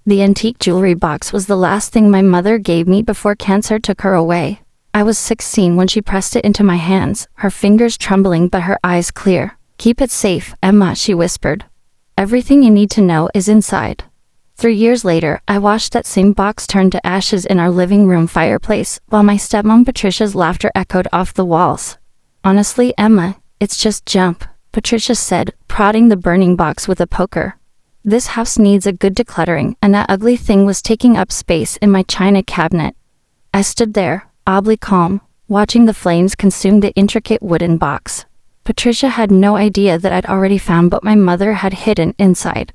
The antique jewelry box was the last thing my mother gave me before cancer took her away. I was 16 when she pressed it into my hands, her fingers trembling but her eyes clear. "Keep it safe, Emma," she whispered. "Everything you need to know is inside." 3 years later, I watched that same box turn to ashes in our living room fireplace, while my stepmom Patricia's laughter echoed off the walls. "Honestly, Emma, it's just junk," Patricia said, prodding the burning box with a poker. "This house needs a good decluttering, and that ugly thing was taking up space in my china cabinet." I stood there, oddly calm, watching the flames consume the intricate wooden box. Patricia had no idea that I'd already found what my mother had hidden inside.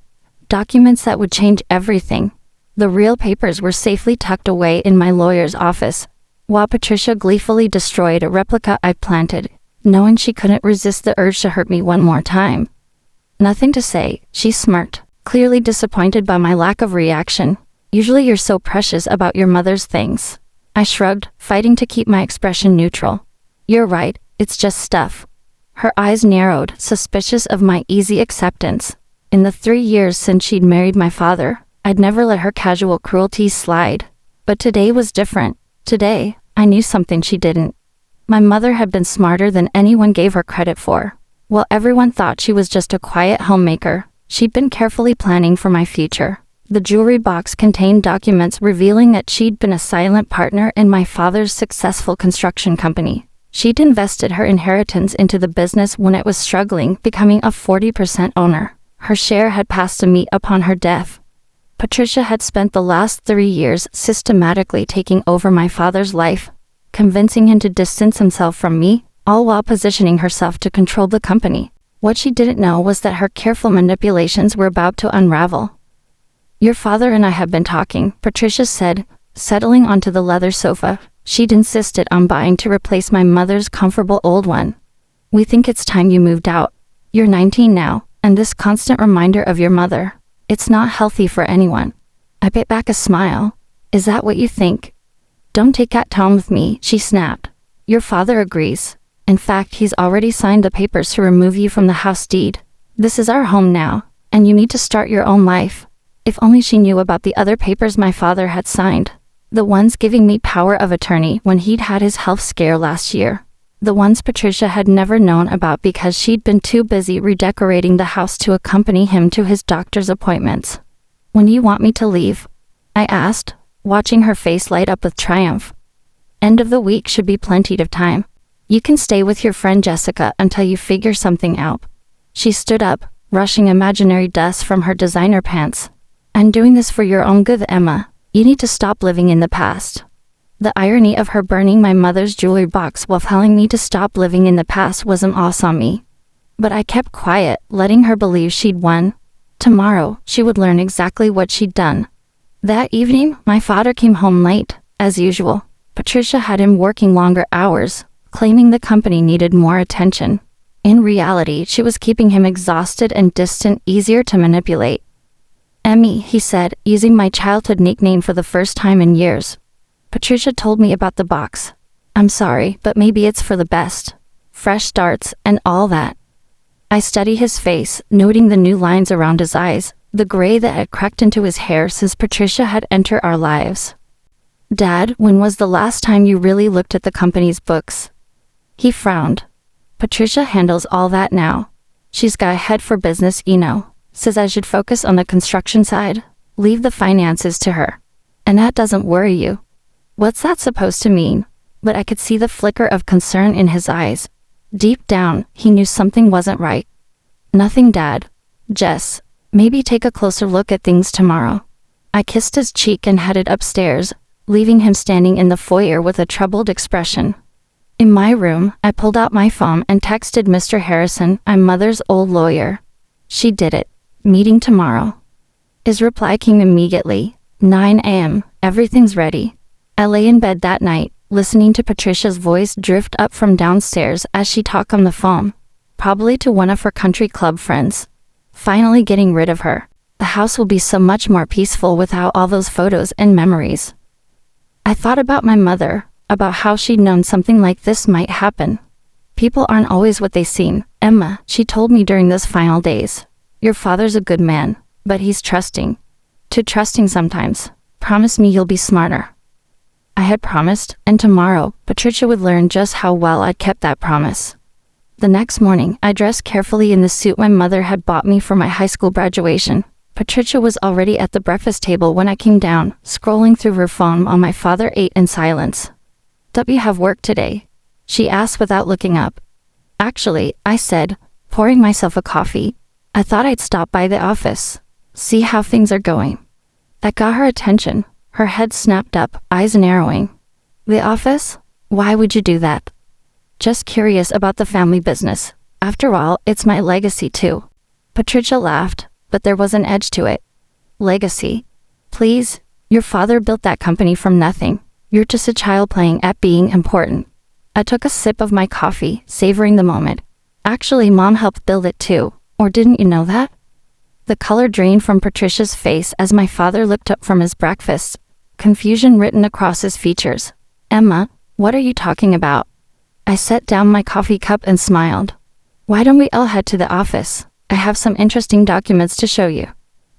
Documents that would change everything. The real papers were safely tucked away in my lawyer's office, while Patricia gleefully destroyed a replica I'd planted, knowing she couldn't resist the urge to hurt me one more time. "Nothing to say," she smirked, clearly disappointed by my lack of reaction. "Usually you're so precious about your mother's things." I shrugged, fighting to keep my expression neutral. "You're right, it's just stuff." Her eyes narrowed, suspicious of my easy acceptance. In the 3 years since she'd married my father, I'd never let her casual cruelties slide. But today was different. Today, I knew something she didn't. My mother had been smarter than anyone gave her credit for. While everyone thought she was just a quiet homemaker, she'd been carefully planning for my future. The jewelry box contained documents revealing that she'd been a silent partner in my father's successful construction company. She'd invested her inheritance into the business when it was struggling, becoming a 40% owner. Her share had passed to me upon her death. Patricia had spent the last 3 years systematically taking over my father's life, convincing him to distance himself from me, all while positioning herself to control the company. What she didn't know was that her careful manipulations were about to unravel. "Your father and I have been talking," Patricia said, settling onto the leather sofa. She'd insisted on buying to replace my mother's comfortable old one. "We think it's time you moved out. You're 19 now, and this constant reminder of your mother, it's not healthy for anyone." I bit back a smile. "Is that what you think?" "Don't take that tone with me," she snapped. "Your father agrees. In fact, he's already signed the papers to remove you from the house deed. This is our home now, and you need to start your own life." If only she knew about the other papers my father had signed. The ones giving me power of attorney when he'd had his health scare last year. The ones Patricia had never known about because she'd been too busy redecorating the house to accompany him to his doctor's appointments. "When do you want me to leave?" I asked, watching her face light up with triumph. "End of the week should be plenty of time. You can stay with your friend Jessica until you figure something out." She stood up, brushing imaginary dust from her designer pants. "I'm doing this for your own good, Emma. You need to stop living in the past." The irony of her burning my mother's jewelry box while telling me to stop living in the past wasn't lost on me. But I kept quiet, letting her believe she'd won. Tomorrow, she would learn exactly what she'd done. That evening, my father came home late, as usual. Patricia had him working longer hours, claiming the company needed more attention. In reality, she was keeping him exhausted and distant, easier to manipulate. "Emmy," he said, using my childhood nickname for the first time in years. "Patricia told me about the box. I'm sorry, but maybe it's for the best. Fresh starts, and all that." I studied his face, noting the new lines around his eyes, the gray that had crept into his hair since Patricia had entered our lives. "Dad, when was the last time you really looked at the company's books?" He frowned. "Patricia handles all that now. She's got a head for business, you know. Says I should focus on the construction side, leave the finances to her. And that doesn't worry you." What's that supposed to mean? But I could see the flicker of concern in his eyes. Deep down, he knew something wasn't right. "Nothing, Dad. Jess, maybe take a closer look at things tomorrow." I kissed his cheek and headed upstairs, leaving him standing in the foyer with a troubled expression. In my room, I pulled out my phone and texted Mr. Harrison, my mother's old lawyer. "She did it. Meeting tomorrow." His reply came immediately. 9 a.m. Everything's ready. I lay in bed that night, listening to Patricia's voice drift up from downstairs as she talked on the phone, probably to one of her country club friends. Finally getting rid of her. The house will be so much more peaceful without all those photos and memories. I thought about my mother, about how she'd known something like this might happen. "People aren't always what they seem, Emma," she told me during those final days. "Your father's a good man, but he's trusting. Too trusting sometimes. Promise me you'll be smarter. I had promised, and tomorrow, Patricia would learn just how well I'd kept that promise. The next morning, I dressed carefully in the suit my mother had bought me for my high school graduation. Patricia was already at the breakfast table when I came down, scrolling through her phone while my father ate in silence. "Do you have work today?" she asked without looking up. "Actually," I said, pouring myself a coffee. "I thought I'd stop by the office. See how things are going." That got her attention. Her head snapped up, eyes narrowing. "The office? Why would you do that?" "Just curious about the family business. After all, it's my legacy too." Patricia laughed, but there was an edge to it. "Legacy? Please, your father built that company from nothing. You're just a child playing at being important." I took a sip of my coffee, savoring the moment. "Actually, Mom helped build it too. Or didn't you know that?" The color drained from Patricia's face as my father looked up from his breakfast, confusion written across his features. "Emma, what are you talking about?" I set down my coffee cup and smiled. "Why don't we all head to the office? I have some interesting documents to show you."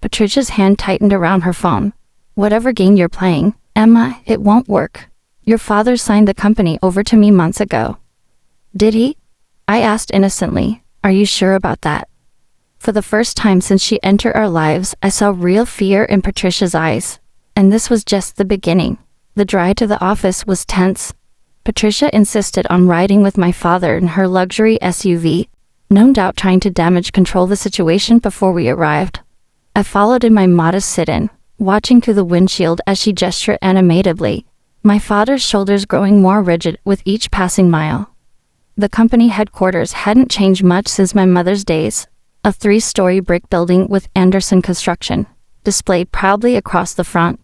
Patricia's hand tightened around her phone. "Whatever game you're playing, Emma, it won't work. Your father signed the company over to me months ago." "Did he?" I asked innocently. "Are you sure about that?" For the first time since she entered our lives, I saw real fear in Patricia's eyes. And this was just the beginning. The drive to the office was tense. Patricia insisted on riding with my father in her luxury SUV, no doubt trying to damage control the situation before we arrived. I followed in my modest sit-in, watching through the windshield as she gestured animatedly, my father's shoulders growing more rigid with each passing mile. The company headquarters hadn't changed much since my mother's days. A 3-story brick building with Anderson Construction, displayed proudly across the front.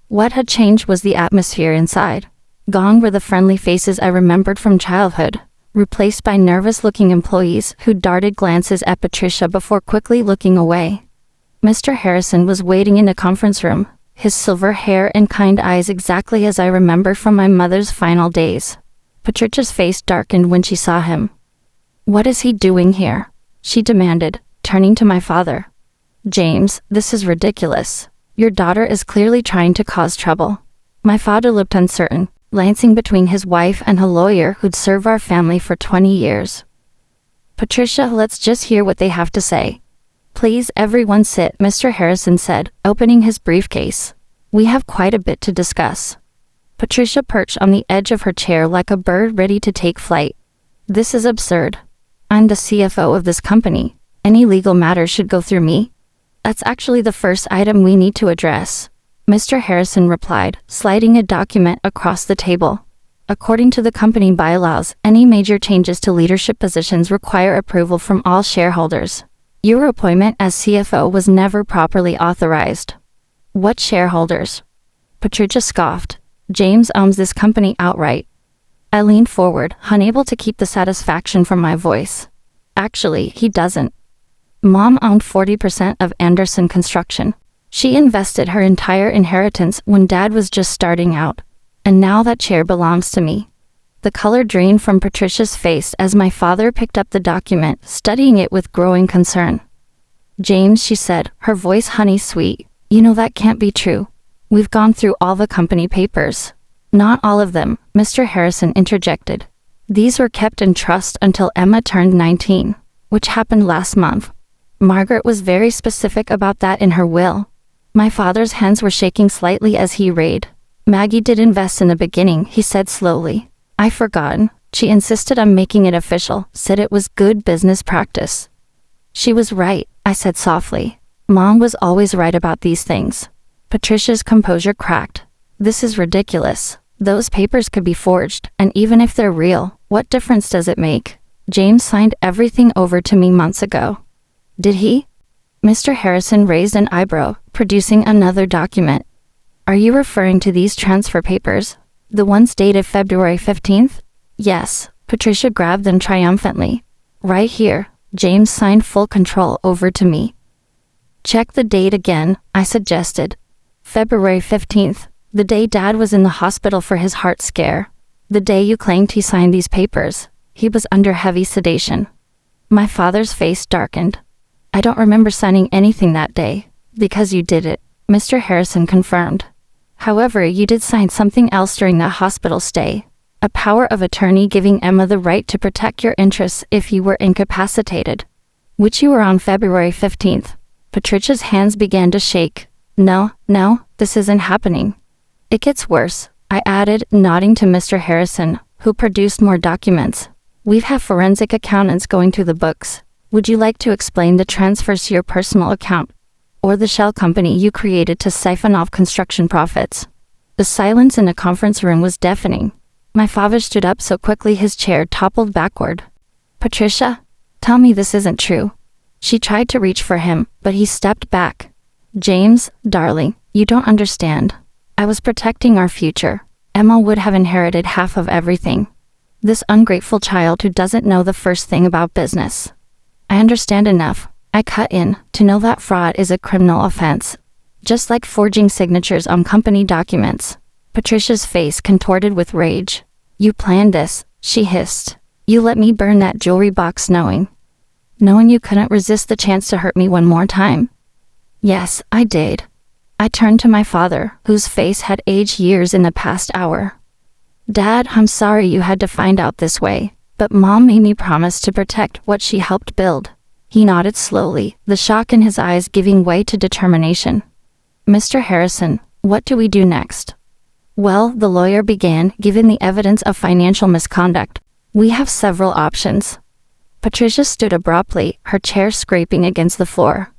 What had changed was the atmosphere inside. Gone were the friendly faces I remembered from childhood, replaced by nervous-looking employees who darted glances at Patricia before quickly looking away. Mr. Harrison was waiting in the conference room, his silver hair and kind eyes exactly as I remembered from my mother's final days. Patricia's face darkened when she saw him. "What is he doing here?" she demanded, turning to my father. "James, this is ridiculous. Your daughter is clearly trying to cause trouble." My father looked uncertain, glancing between his wife and a lawyer who'd served our family for 20 years. "Patricia, let's just hear what they have to say." "Please, everyone sit," Mr. Harrison said, opening his briefcase. "We have quite a bit to discuss." Patricia perched on the edge of her chair like a bird ready to take flight. "This is absurd. I'm the CFO of this company. Any legal matter should go through me." "That's actually the first item we need to address," Mr. Harrison replied, sliding a document across the table. "According to the company bylaws, any major changes to leadership positions require approval from all shareholders. Your appointment as CFO was never properly authorized." "What shareholders?" Patricia scoffed. "James owns this company outright." I leaned forward, unable to keep the satisfaction from my voice. "Actually, he doesn't. Mom owned 40% of Anderson Construction. She invested her entire inheritance when Dad was just starting out. And now that chair belongs to me." The color drained from Patricia's face as my father picked up the document, studying it with growing concern. "James," she said, her voice honey-sweet, "you know that can't be true. We've gone through all the company papers." "Not all of them," Mr. Harrison interjected. "These were kept in trust until Emma turned 19, which happened last month. Margaret was very specific about that in her will." My father's hands were shaking slightly as he read. "Maggie did invest in the beginning," he said slowly. "I forgotten. She insisted on making it official, said it was good business practice." "She was right," I said softly. "Mom was always right about these things." Patricia's composure cracked. "This is ridiculous. Those papers could be forged, and even if they're real, what difference does it make? James signed everything over to me months ago." "Did he?" Mr. Harrison raised an eyebrow, producing another document. "Are you referring to these transfer papers? The ones dated February 15th? "Yes." Patricia grabbed them triumphantly. "Right here. James signed full control over to me." "Check the date again," I suggested. "February 15th. The day Dad was in the hospital for his heart scare. The day you claimed he signed these papers. He was under heavy sedation." My father's face darkened. "I don't remember signing anything that day." "Because you did it. Mr. Harrison confirmed. However, you did sign something else during that hospital stay. A power of attorney giving Emma the right to protect your interests if you were incapacitated. Which you were on February 15th. Patricia's hands began to shake. No, this isn't happening. It gets worse, I added, nodding to Mr. Harrison, who produced more documents. We have forensic accountants going through the books. Would you like to explain the transfers to your personal account? Or the shell company you created to siphon off construction profits? The silence in the conference room was deafening. My father stood up so quickly his chair toppled backward. Patricia, tell me this isn't true. She tried to reach for him, but he stepped back. James, darling, you don't understand. I was protecting our future. Emma would have inherited half of everything. This ungrateful child who doesn't know the first thing about business. I understand enough. I cut in to know that fraud is a criminal offense. Just like forging signatures on company documents. Patricia's face contorted with rage. You planned this, she hissed. You let me burn that jewelry box knowing you couldn't resist the chance to hurt me one more time. Yes, I did. I turned to my father, whose face had aged years in the past hour. Dad, I'm sorry you had to find out this way, but Mom made me promise to protect what she helped build. He nodded slowly, the shock in his eyes giving way to determination. Mr. Harrison, what do we do next? Well, the lawyer began, given the evidence of financial misconduct. We have several options. Patricia stood abruptly, her chair scraping against the floor.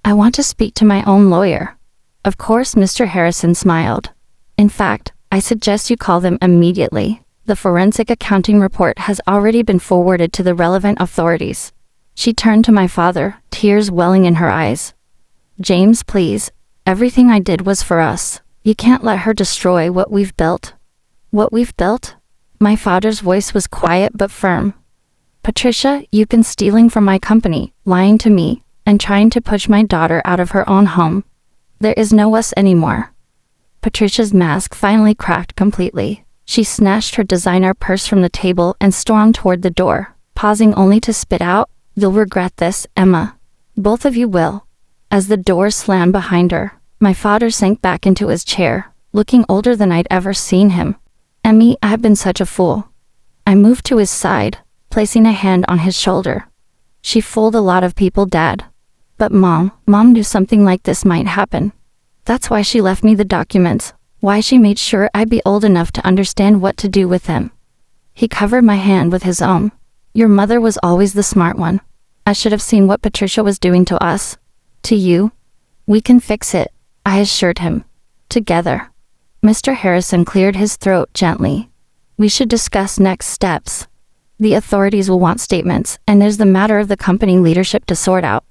I want to speak to my own lawyer. Of course, Mr. Harrison smiled. In fact, I suggest you call them immediately. The forensic accounting report has already been forwarded to the relevant authorities. She turned to my father, tears welling in her eyes. James, please. Everything I did was for us. You can't let her destroy what we've built. What we've built? My father's voice was quiet but firm. Patricia, you've been stealing from my company, lying to me, and trying to push my daughter out of her own home. There is no us anymore. Patricia's mask finally cracked completely. She snatched her designer purse from the table and stormed toward the door, pausing only to spit out, You'll regret this, Emma. Both of you will. As the door slammed behind her, my father sank back into his chair, looking older than I'd ever seen him. Emmy, I've been such a fool. I moved to his side, placing a hand on his shoulder. She fooled a lot of people, Dad. But Mom knew something like this might happen. That's why she left me the documents, why she made sure I'd be old enough to understand what to do with them. He covered my hand with his own. Your mother was always the smart one. I should have seen what Patricia was doing to us. To you. We can fix it, I assured him. Together. Mr. Harrison cleared his throat gently. We should discuss next steps. The authorities will want statements, and there's the matter of the company leadership to sort out.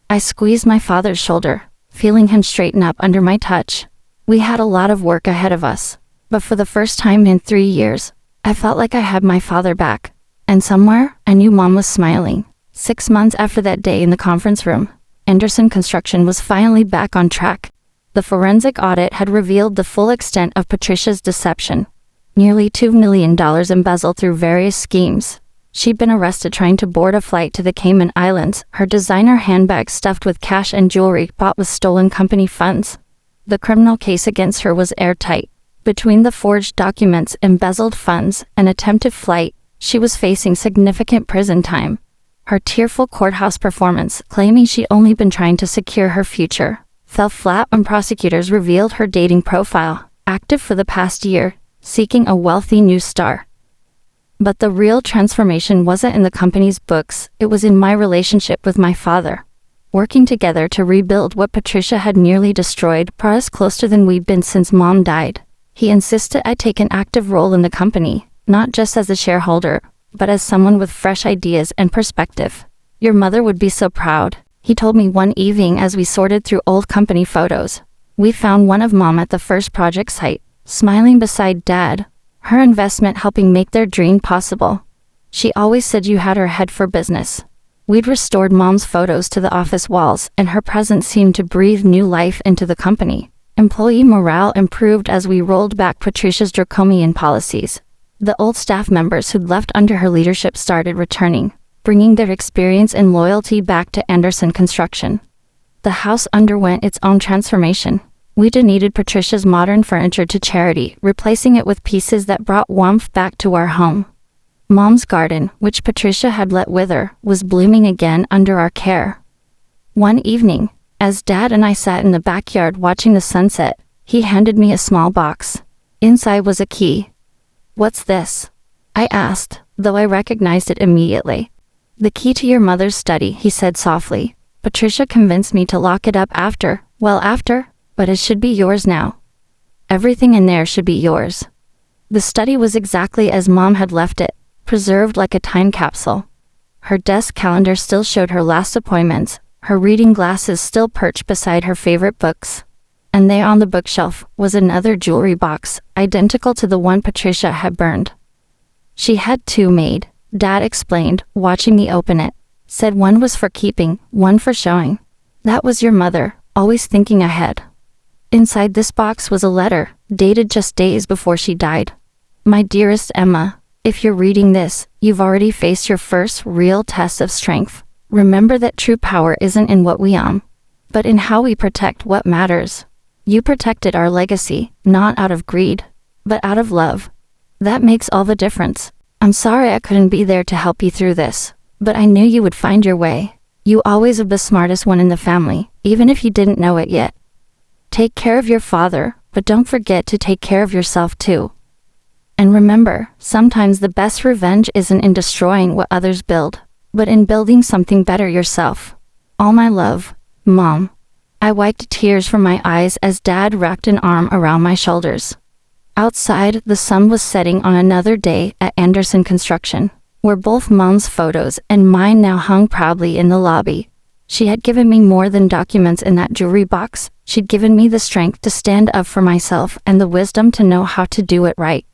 I squeezed my father's shoulder, feeling him straighten up under my touch. We had a lot of work ahead of us, but for the first time in 3 years, I felt like I had my father back. And somewhere, I knew Mom was smiling. 6 months after that day in the conference room, Anderson Construction was finally back on track. The forensic audit had revealed the full extent of Patricia's deception. Nearly $2 million embezzled through various schemes. She'd been arrested trying to board a flight to the Cayman Islands, her designer handbag stuffed with cash and jewelry bought with stolen company funds. The criminal case against her was airtight. Between the forged documents, embezzled funds, and attempted flight, she was facing significant prison time. Her tearful courthouse performance, claiming she'd only been trying to secure her future, fell flat when prosecutors revealed her dating profile, active for the past year, seeking a wealthy new star. But the real transformation wasn't in the company's books, it was in my relationship with my father. Working together to rebuild what Patricia had nearly destroyed brought us closer than we'd been since Mom died. He insisted I take an active role in the company, not just as a shareholder, but as someone with fresh ideas and perspective. Your mother would be so proud, he told me one evening as we sorted through old company photos. We found one of Mom at the first project site, smiling beside Dad, her investment helping make their dream possible. She always said you had her head for business. We'd restored Mom's photos to the office walls, and her presence seemed to breathe new life into the company. Employee morale improved as we rolled back Patricia's draconian policies. The old staff members who'd left under her leadership started returning, bringing their experience and loyalty back to Anderson Construction. The house underwent its own transformation. We donated Patricia's modern furniture to charity, replacing it with pieces that brought warmth back to our home. Mom's garden, which Patricia had let wither, was blooming again under our care. One evening, as Dad and I sat in the backyard watching the sunset, he handed me a small box. Inside was a key. "What's this?" I asked, though I recognized it immediately. "The key to your mother's study," he said softly. "Patricia convinced me to lock it up after, but it should be yours now. Everything in there should be yours." The study was exactly as Mom had left it, preserved like a time capsule. Her desk calendar still showed her last appointments, her reading glasses still perched beside her favorite books. And there on the bookshelf was another jewelry box, identical to the one Patricia had burned. "She had two made," Dad explained, watching me open it. "Said one was for keeping, one for showing. That was your mother, always thinking ahead." Inside this box was a letter, dated just days before she died. "My dearest Emma, if you're reading this, you've already faced your first real test of strength. Remember that true power isn't in what we own, but in how we protect what matters. You protected our legacy, not out of greed, but out of love. That makes all the difference. I'm sorry I couldn't be there to help you through this, but I knew you would find your way. You always were the smartest one in the family, even if you didn't know it yet. Take care of your father, but don't forget to take care of yourself too. And remember, sometimes the best revenge isn't in destroying what others build, but in building something better yourself. All my love, Mom." I wiped tears from my eyes as Dad wrapped an arm around my shoulders. Outside, the sun was setting on another day at Anderson Construction, where both Mom's photos and mine now hung proudly in the lobby. She had given me more than documents in that jewelry box. She'd given me the strength to stand up for myself and the wisdom to know how to do it right.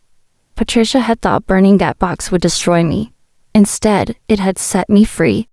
Patricia had thought burning that box would destroy me. Instead, it had set me free,